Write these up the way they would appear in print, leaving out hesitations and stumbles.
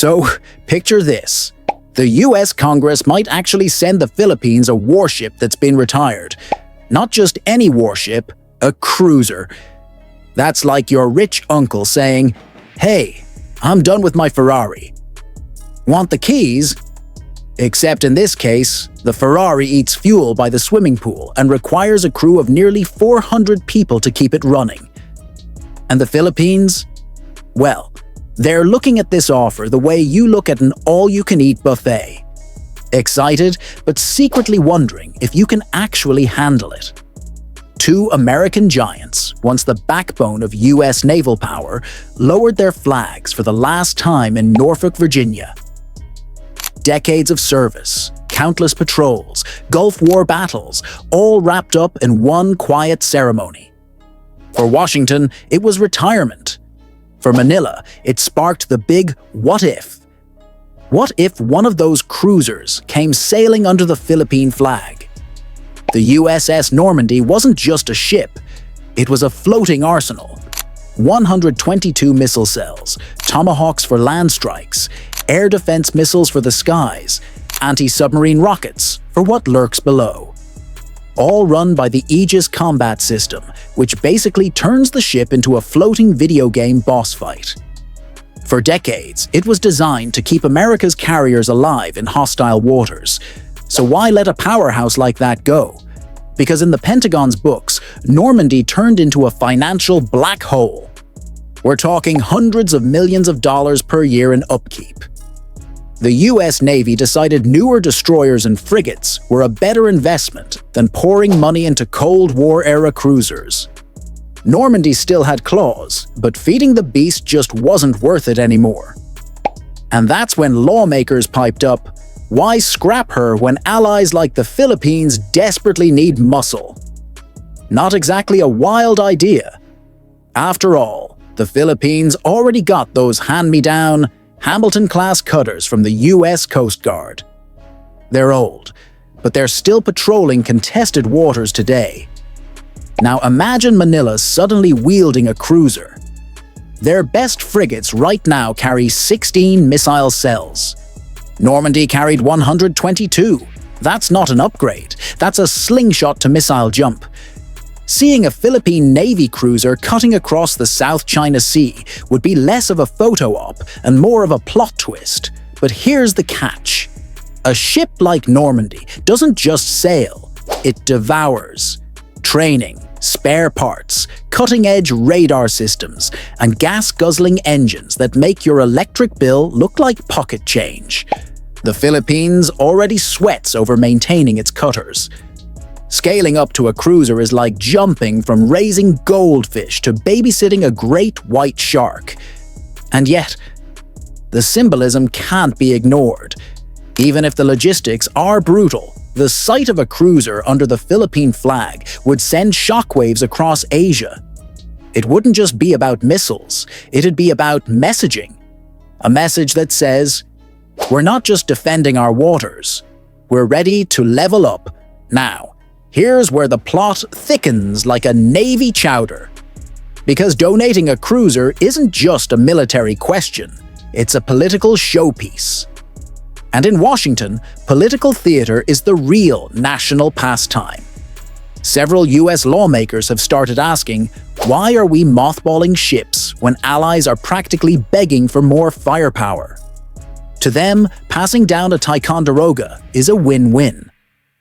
So, picture this. The US Congress might actually send the Philippines a warship that's been retired. Not just any warship, a cruiser. That's like your rich uncle saying, "Hey, I'm done with my Ferrari. Want the keys?" Except in this case, the Ferrari eats fuel by the swimming pool and requires a crew of nearly 400 people to keep it running. And the Philippines? Well, they're looking at this offer the way you look at an all-you-can-eat buffet. Excited, but secretly wondering if you can actually handle it. Two American giants, once the backbone of US naval power, lowered their flags for the last time in Norfolk, Virginia. Decades of service, countless patrols, Gulf War battles, all wrapped up in one quiet ceremony. For Washington, it was retirement. For Manila, it sparked the big what if. What if one of those cruisers came sailing under the Philippine flag? The USS Normandy wasn't just a ship, it was a floating arsenal. 122 missile cells, Tomahawks for land strikes, air defense missiles for the skies, anti-submarine rockets for what lurks below. All run by the Aegis combat system, which basically turns the ship into a floating video game boss fight. For decades, it was designed to keep America's carriers alive in hostile waters. So why let a powerhouse like that go? Because in the Pentagon's books, Normandy turned into a financial black hole. We're talking hundreds of millions of dollars per year in upkeep. The US Navy decided newer destroyers and frigates were a better investment than pouring money into Cold War-era cruisers. Normandy still had claws, but feeding the beast just wasn't worth it anymore. And that's when lawmakers piped up, why scrap her when allies like the Philippines desperately need muscle? Not exactly a wild idea. After all, the Philippines already got those hand-me-down Hamilton-class cutters from the US Coast Guard. They're old, but they're still patrolling contested waters today. Now imagine Manila suddenly wielding a cruiser. Their best frigates right now carry 16 missile cells. Normandy carried 122. That's not an upgrade, that's a slingshot to missile jump. Seeing a Philippine Navy cruiser cutting across the South China Sea would be less of a photo op and more of a plot twist. But here's the catch. A ship like Normandy doesn't just sail, it devours. Training, spare parts, cutting-edge radar systems, and gas-guzzling engines that make your electric bill look like pocket change. The Philippines already sweats over maintaining its cutters. Scaling up to a cruiser is like jumping from raising goldfish to babysitting a great white shark. And yet, the symbolism can't be ignored. Even if the logistics are brutal, the sight of a cruiser under the Philippine flag would send shockwaves across Asia. It wouldn't just be about missiles, it'd be about messaging. A message that says, we're not just defending our waters, we're ready to level up now. Here's where the plot thickens like a Navy chowder. Because donating a cruiser isn't just a military question, it's a political showpiece. And in Washington, political theater is the real national pastime. Several US lawmakers have started asking, why are we mothballing ships when allies are practically begging for more firepower? To them, passing down a Ticonderoga is a win-win.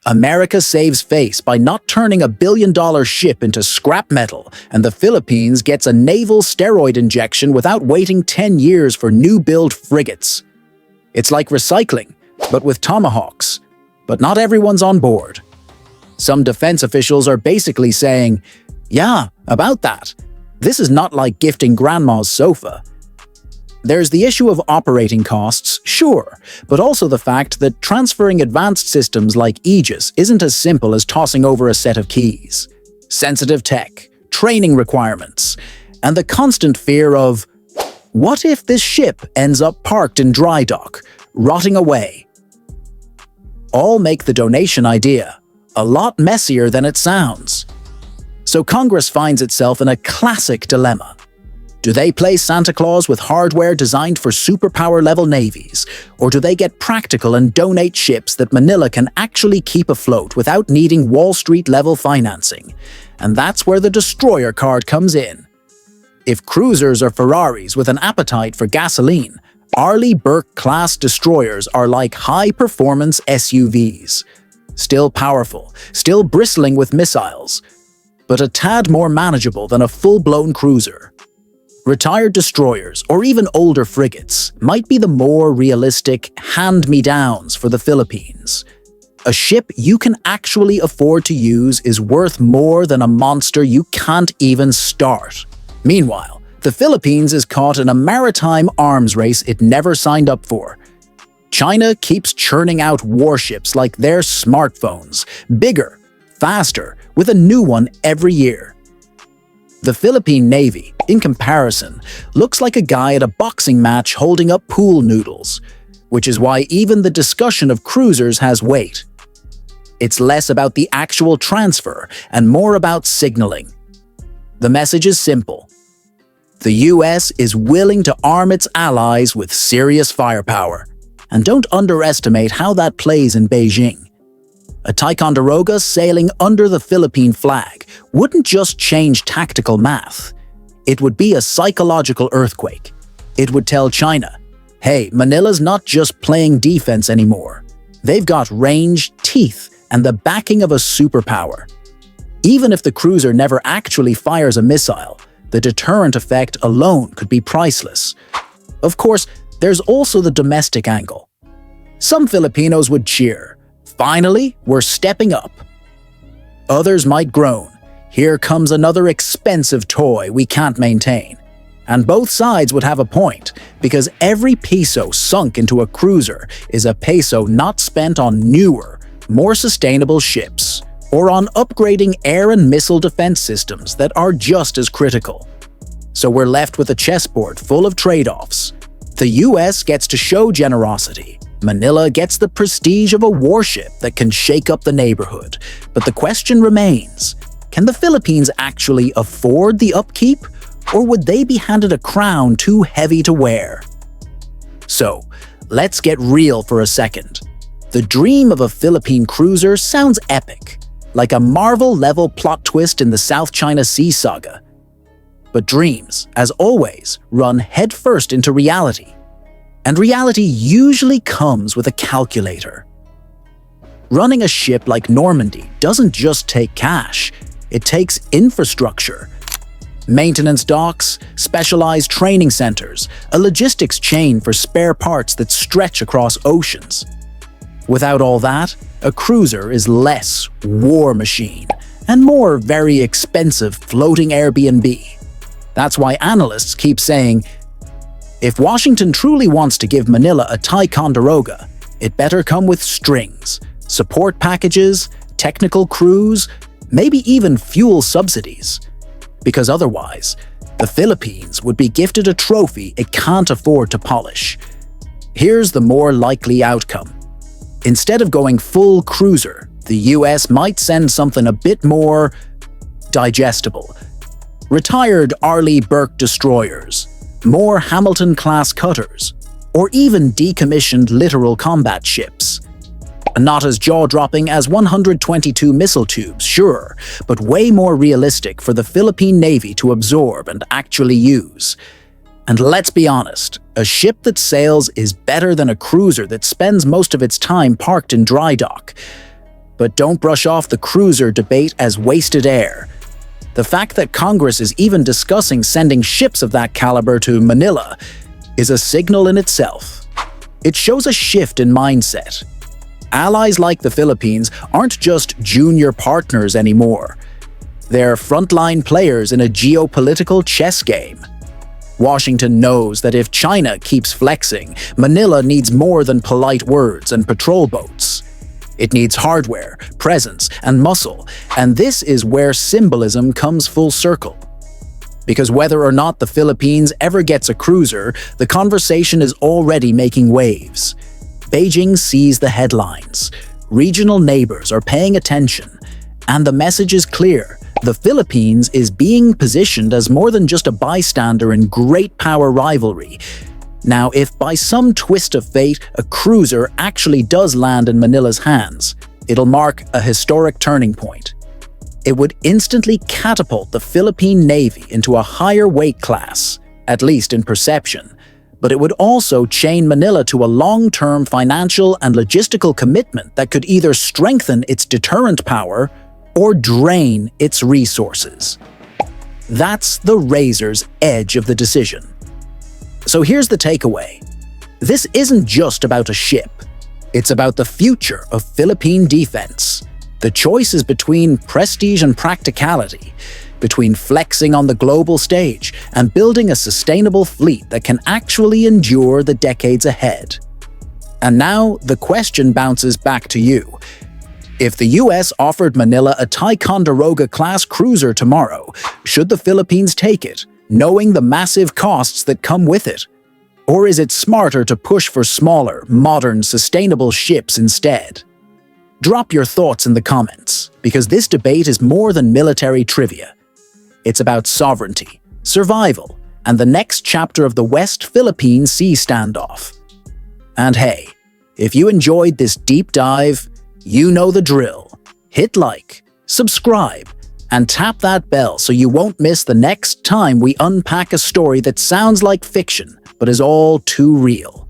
America saves face by not turning a billion-dollar ship into scrap metal, and the Philippines gets a naval steroid injection without waiting 10 years for new-build frigates. It's like recycling, but with Tomahawks. But not everyone's on board. Some defense officials are basically saying, yeah, about that. This is not like gifting grandma's sofa. There's the issue of operating costs, sure, but also the fact that transferring advanced systems like Aegis isn't as simple as tossing over a set of keys. Sensitive tech, training requirements, and the constant fear of, what if this ship ends up parked in dry dock, rotting away? All make the donation idea a lot messier than it sounds. So Congress finds itself in a classic dilemma. Do they play Santa Claus with hardware designed for superpower-level navies? Or do they get practical and donate ships that Manila can actually keep afloat without needing Wall Street-level financing? And that's where the destroyer card comes in. If cruisers are Ferraris with an appetite for gasoline, Arleigh Burke-class destroyers are like high-performance SUVs. Still powerful, still bristling with missiles, but a tad more manageable than a full-blown cruiser. Retired destroyers, or even older frigates, might be the more realistic hand-me-downs for the Philippines. A ship you can actually afford to use is worth more than a monster you can't even start. Meanwhile, the Philippines is caught in a maritime arms race it never signed up for. China keeps churning out warships like their smartphones, bigger, faster, with a new one every year. The Philippine Navy, in comparison, looks like a guy at a boxing match holding up pool noodles, which is why even the discussion of cruisers has weight. It's less about the actual transfer and more about signaling. The message is simple. The US is willing to arm its allies with serious firepower, and don't underestimate how that plays in Beijing. A Ticonderoga sailing under the Philippine flag wouldn't just change tactical math. It would be a psychological earthquake. It would tell China, hey, Manila's not just playing defense anymore. They've got range, teeth, and the backing of a superpower. Even if the cruiser never actually fires a missile, the deterrent effect alone could be priceless. Of course, there's also the domestic angle. Some Filipinos would cheer. Finally, we're stepping up. Others might groan. Here comes another expensive toy we can't maintain. And both sides would have a point, because every peso sunk into a cruiser is a peso not spent on newer, more sustainable ships, or on upgrading air and missile defense systems that are just as critical. So we're left with a chessboard full of trade-offs. The US gets to show generosity. Manila gets the prestige of a warship that can shake up the neighborhood. But the question remains, can the Philippines actually afford the upkeep? Or would they be handed a crown too heavy to wear? So, let's get real for a second. The dream of a Philippine cruiser sounds epic, like a Marvel-level plot twist in the South China Sea saga. But dreams, as always, run headfirst into reality. And reality usually comes with a calculator. Running a ship like Normandy doesn't just take cash, it takes infrastructure. Maintenance docks, specialized training centers, a logistics chain for spare parts that stretch across oceans. Without all that, a cruiser is less war machine and more very expensive floating Airbnb. That's why analysts keep saying, if Washington truly wants to give Manila a Ticonderoga, it better come with strings, support packages, technical crews, maybe even fuel subsidies. Because otherwise, the Philippines would be gifted a trophy it can't afford to polish. Here's the more likely outcome. Instead of going full cruiser, the US might send something a bit more digestible. Retired Arleigh Burke destroyers, more Hamilton-class cutters, or even decommissioned littoral combat ships. Not as jaw-dropping as 122 missile tubes, sure, but way more realistic for the Philippine Navy to absorb and actually use. And let's be honest, a ship that sails is better than a cruiser that spends most of its time parked in dry dock. But don't brush off the cruiser debate as wasted air. The fact that Congress is even discussing sending ships of that caliber to Manila is a signal in itself. It shows a shift in mindset. Allies like the Philippines aren't just junior partners anymore. They're frontline players in a geopolitical chess game. Washington knows that if China keeps flexing, Manila needs more than polite words and patrol boats. It needs hardware, presence, and muscle, and this is where symbolism comes full circle. Because whether or not the Philippines ever gets a cruiser, the conversation is already making waves. Beijing sees the headlines, regional neighbors are paying attention, and the message is clear, The Philippines is being positioned as more than just a bystander in great power rivalry. Now, if by some twist of fate a cruiser actually does land in Manila's hands, it'll mark a historic turning point. It would instantly catapult the Philippine Navy into a higher weight class, at least in perception, but it would also chain Manila to a long-term financial and logistical commitment that could either strengthen its deterrent power or drain its resources. That's the razor's edge of the decision. So here's the takeaway. This isn't just about a ship. It's about the future of Philippine defense. The choice is between prestige and practicality, between flexing on the global stage and building a sustainable fleet that can actually endure the decades ahead. And now the question bounces back to you. If the US offered Manila a Ticonderoga-class cruiser tomorrow, should the Philippines take it, knowing the massive costs that come with it? Or is it smarter to push for smaller, modern, sustainable ships instead? Drop your thoughts in the comments, because this debate is more than military trivia. It's about sovereignty, survival, and the next chapter of the West Philippine Sea standoff. And hey, if you enjoyed this deep dive, you know the drill. Hit like, subscribe, and tap that bell so you won't miss the next time we unpack a story that sounds like fiction but is all too real.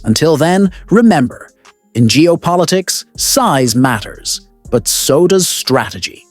Until then, remember, in geopolitics, size matters, but so does strategy.